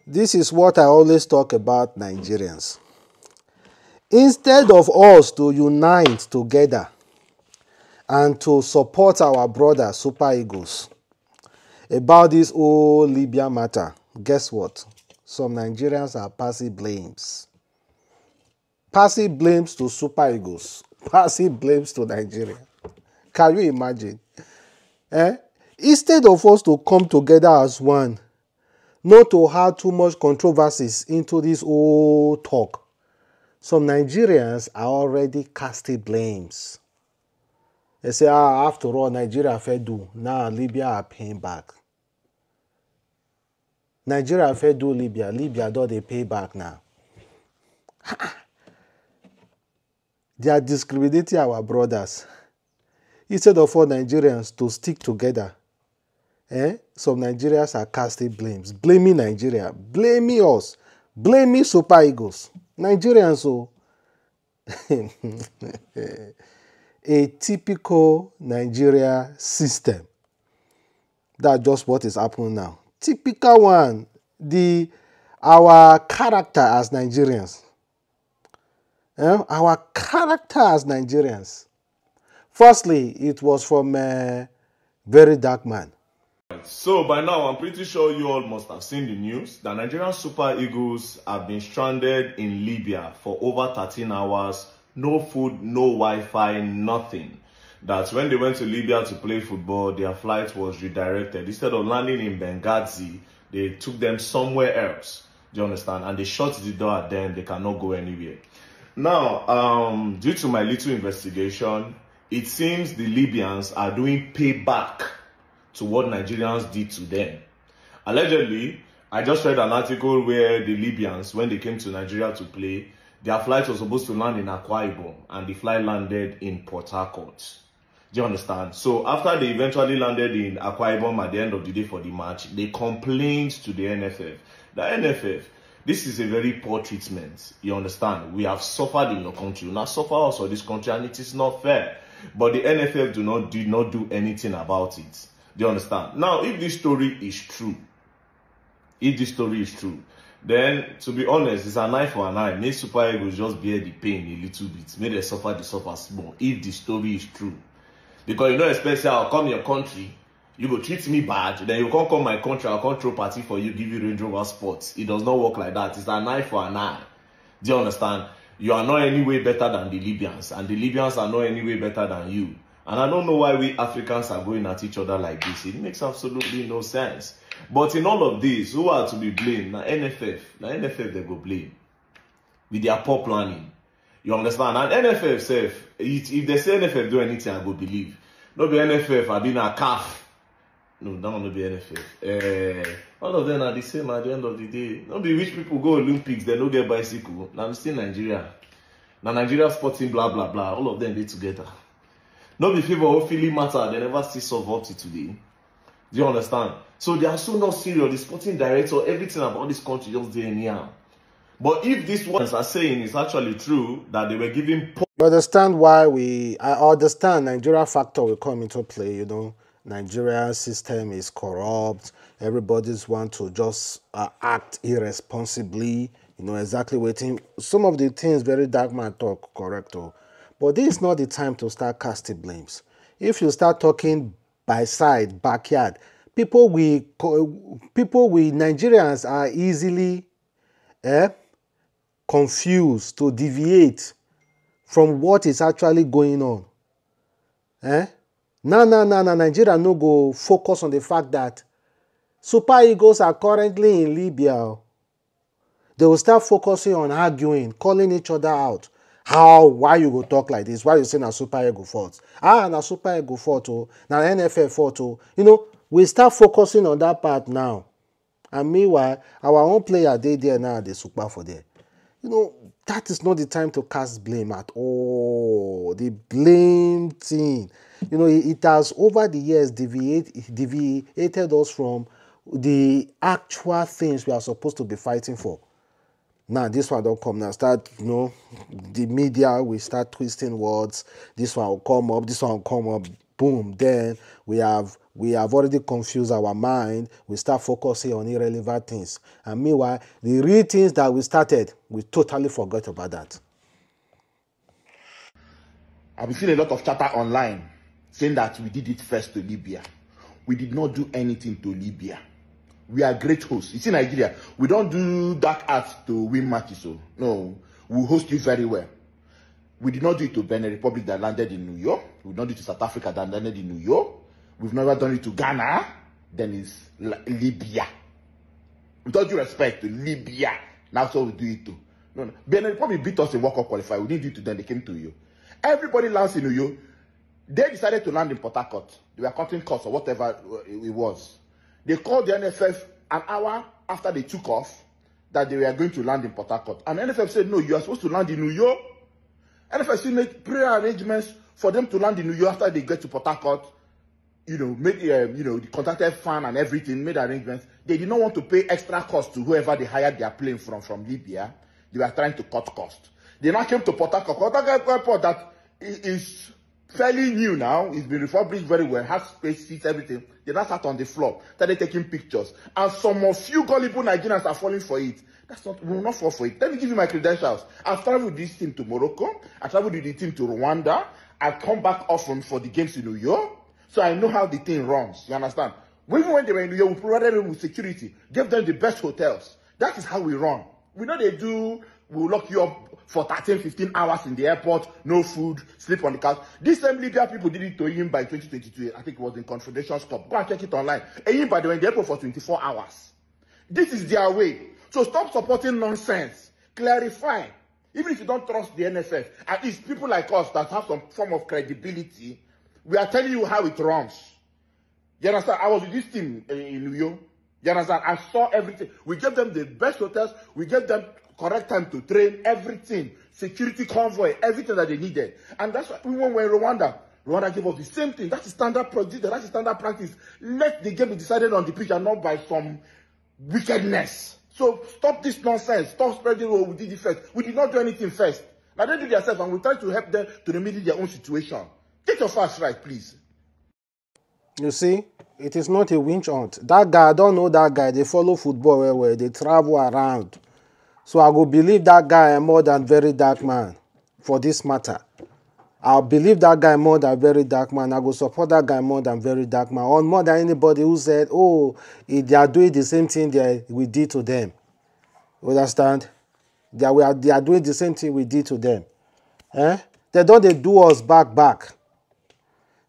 This is what I always talk about Nigerians. Instead of us to unite together and to support our brothers, Super Eagles, about this whole Libya matter, guess what? Some Nigerians are passing blames. Passing blames to Super Eagles. Passing blames to Nigeria. Can you imagine? Instead of us to come together as one, not to have too much controversies into this whole talk, some Nigerians are already casting blames. They say, after all, Nigeria fair do. Now Libya are paying back. Nigeria fair do Libya. Libya do they pay back now. They are discriminating our brothers. Instead of all Nigerians to stick together, some Nigerians are casting blames. Blaming Nigeria. Blaming us. Blaming Super Eagles. Nigerians, so. A typical Nigeria system. That's just what is happening now. Typical one. Our character as Nigerians. Our character as Nigerians. Firstly, it was from Verydarkman. So by now, I'm pretty sure you all must have seen the news that Nigerian Super Eagles have been stranded in Libya for over 13 hours. No food, no Wi-Fi, nothing. That when they went to Libya to play football, their flight was redirected. Instead of landing in Benghazi, they took them somewhere else. Do you understand? And they shut the door at them. They cannot go anywhere. Now, due to my little investigation, it seems the Libyans are doing payback to what Nigerians did to them. Allegedly, I just read an article where the Libyans, when they came to Nigeria to play, their flight was supposed to land in Akwa Ibom, and the flight landed in Port Harcourt. Do you understand? So after they eventually landed in Akwa Ibom at the end of the day for the match, they complained to the NFF. The NFF, this is a very poor treatment. You understand? We have suffered in your country. We now suffer also this country, and it is not fair. But the NFF did not do anything about it. Do you understand? Now, if this story is true, then, to be honest, it's an eye for an eye. May Super Eagles just bear the pain a little bit. May they suffer the suffer small, if the story is true. Because you know, especially I'll come your country, you go treat me bad, then you can't come my country, I'll come throw party for you, give you Range Rover Sports. It does not work like that. It's an eye for an eye. Do you understand? You are not any way better than the Libyans, and the Libyans are not any way better than you. And I don't know why we Africans are going at each other like this. It makes absolutely no sense. But in all of this, who are to be blamed? Now NFF. Now NFF they go blame. With their poor planning. You understand? And NFF safe. If they say NFF do anything, I go believe. No be NFF, I been a calf. No, that one no be NFF. All of them are the same at the end of the day. No be rich people go Olympics, they no get bicycle. Now I'm still Nigeria. Now Nigeria sporting blah blah blah. All of them they together. No be favor or feeling matter, they never still solve up to today. Do you understand? So they are so not serious. The sporting director, everything about this country just there anyhow. But if this ones are saying is actually true, that they were giving... You understand why I understand Nigeria factor will come into play, you know. Nigerian system is corrupt. Everybody's want to just act irresponsibly. You know exactly waiting. Some of the things Verydarkman talk correct. But this is not the time to start casting blames. If you start talking by side, backyard, people with Nigerians are easily confused to deviate from what is actually going on. No, Nigeria no go focus on the fact that Super Eagles are currently in Libya. They will start focusing on arguing, calling each other out. Why you go talk like this? Why you say na Super Eagle fault? Na Super Eagle fault, na NFF fault. You know, we start focusing on that part now. And meanwhile, our own player, they there now, they super for there. You know, that is not the time to cast blame at all. The blame thing. You know, it has over the years deviated us from the actual things we are supposed to be fighting for. Now, this one don't come now. Start, you know, the media will start twisting words. This one will come up, this one will come up. Boom. Then we have We have already confused our mind. We start focusing on irrelevant things. And meanwhile, the real things that we started, we totally forgot about that. I've been seeing a lot of chatter online saying that we did it first to Libya. We did not do anything to Libya. We are great hosts. You see, Nigeria, we don't do dark arts to win matches. So no, we host you very well. We did not do it to Benin Republic that landed in New York. We did not do it to South Africa that landed in New York. We've never done it to Ghana. Then it's Libya. With all due respect to Libya, now so we do it to. No. Benin Republic beat us in World Cup qualifier. We didn't do it to them. They came to you. Everybody lands in New York. They decided to land in Port Harcourt. They were cutting costs or whatever it was. They called the NFF an hour after they took off that they were going to land in Port Harcourt. And the NFF said, no, you are supposed to land in New York. NFF still made prayer arrangements for them to land in New York after they get to Port Harcourt. You know, made the contacted fan and everything, made arrangements. They did not want to pay extra cost to whoever they hired their plane from Libya. They were trying to cut cost. They now came to Port Harcourt. Port Harcourt airport that is fairly new now. It's been refurbished very well, has space, seats, everything. They now sat on the floor, started taking pictures. And some of you gullible Nigerians are falling for it. That's not, we will not fall for it. Let me give you my credentials. I've traveled with this team to Morocco. I traveled with the team to Rwanda. I come back often for the games in New York. So I know how the thing runs. You understand? Even when they were in New York, we provided them with security, gave them the best hotels. That is how we run. We know they do, we'll lock you up for 13, 15 hours in the airport, no food, sleep on the couch. These same Libya people did it to him by 2022. I think it was in Confederations Cup. Go and check it online. And by the way, in the airport for 24 hours. This is their way. So stop supporting nonsense. Clarify. Even if you don't trust the NFF, at least people like us that have some form of credibility, we are telling you how it runs. You understand? I was with this team in New York. You understand? I saw everything. We gave them the best hotels. We gave them correct time to train, everything. Security convoy, everything that they needed. And that's why we went in Rwanda. Rwanda gave us the same thing. That's the standard procedure. That's the standard practice. Let the game be decided on the pitch and not by some wickedness. So stop this nonsense. Stop spreading, oh, we did it first. We did not do anything first. Now they do themselves and we try to help them to remedy their own situation. Get your facts right, please. You see, it is not a winch hunt. That guy, I don't know that guy. They follow football where they travel around. So I will believe that guy more than Verydarkman for this matter. I'll believe that guy more than Verydarkman. I will support that guy more than Verydarkman. Or more than anybody who said, oh, they are doing the same thing that we did to them. You understand? They are doing the same thing we did to them. Eh? They don't do us back.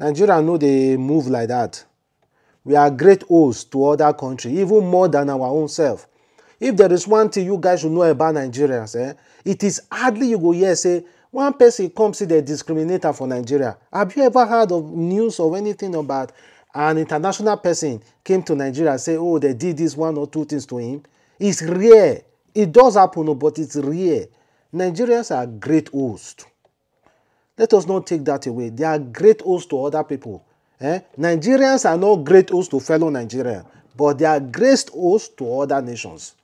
Nigeria know they move like that. We are great hosts to other countries, even more than our own self. If there is one thing you guys should know about Nigerians, it is hardly you go here say, one person comes see the discriminator for Nigeria. Have you ever heard of news of anything about an international person came to Nigeria and say, oh, they did this one or two things to him? It's rare. It does happen, but it's rare. Nigerians are great hosts. Let us not take that away. They are great hosts to other people. Nigerians are not great hosts to fellow Nigerians, but they are great hosts to other nations.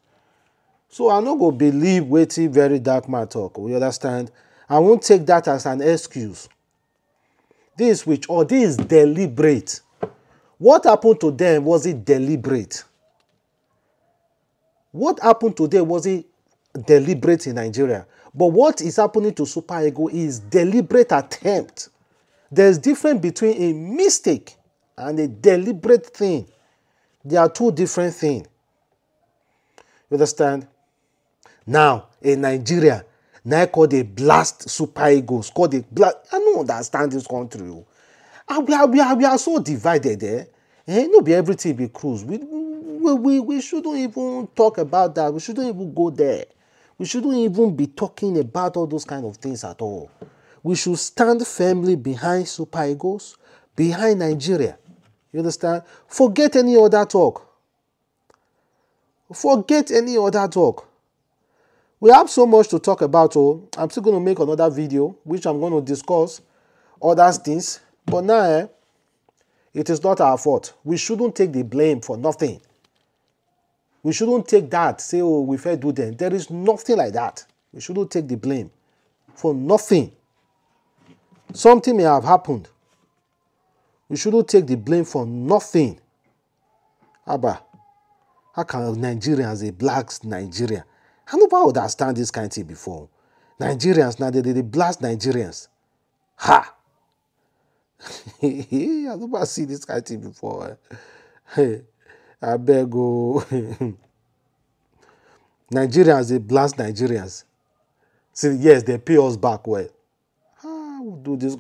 So I no go believe wetin Verydarkman talk. You understand? I won't take that as an excuse. This is deliberate. What happened to them? Was it deliberate? What happened to them? Was it deliberate in Nigeria? But what is happening to Super Eagles is deliberate attempt. There's difference between a mistake and a deliberate thing. They are two different things. You understand? Now, in Nigeria, now called a blast Super Eagles. Called a blast. I don't understand this country. We are so divided there. No be everything be cruise. We shouldn't even talk about that. We shouldn't even go there. We shouldn't even be talking about all those kind of things at all. We should stand firmly behind Super Eagles, behind Nigeria. You understand? Forget any other talk. Forget any other talk. We have so much to talk about. Oh, I'm still going to make another video, which I'm going to discuss other things. But now, it is not our fault. We shouldn't take the blame for nothing. We shouldn't take that, say, oh, we fair do them. There is nothing like that. We shouldn't take the blame for nothing. Something may have happened. You shouldn't take the blame for nothing. Abba, how can Nigerians, a black Nigerian? I never understand this kind of thing before. Nigerians, now they blast Nigerians. Ha! I never see this kind of thing before. I beg go. Nigerians, they blast Nigerians. See, yes, they pay us back well. We'll do this.